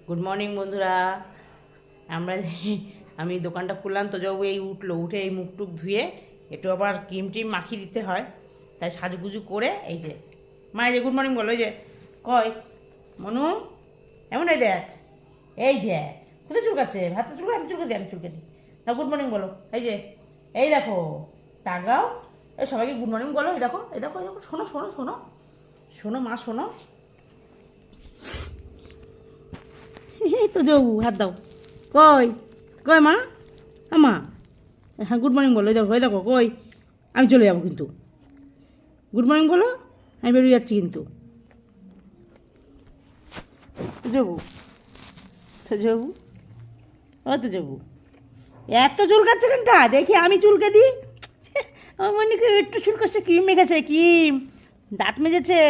Good morning বন্ধুরা। আমরা আমি দোকানটা খুললাম তো যাবো, এই উঠলো, উঠে এই মুখ টুক ধুয়ে একটু আবার ক্রিম টিম মাখিয়ে দিতে হয়, তাই সাজুগুজু করে এই যে মা, এই যে গুড মর্নিং বলো, এই যে কয় মনু, এমন এই দেখ, এই দেখ কোথায় চুলকাচ্ছে, ভাতটা চুলকা, আমি চুলকে দিই, আমি চুলকে দিই না। গুড মর্নিং বলো, এই যে এই দেখো, তাকাও, এই সবাইকে গুড মর্নিং বলো, এই দেখো, এই দেখো, এই দেখো, শোনো শোনো শোনো শোনো মা, শোনো, এই তো যাবো, হাত দাও, কই কই মা, মা, হ্যাঁ গুড মর্নিং বলো, এই দেখো, এই দেখো, কই আমি চলে যাবো কিন্তু, গুড মর্নিং বলো, আমি বেরিয়ে যাচ্ছি কিন্তু, যাবো তো যাবো, ও তো যাবো, এত চুলকাচ্ছে কেনটা দেখি, আমি চুলকে দিই, আমার মনে একটু চুলকাচ্ছে, ক্রিম মেখেছে, ক্রিম দাঁত মেজেছে।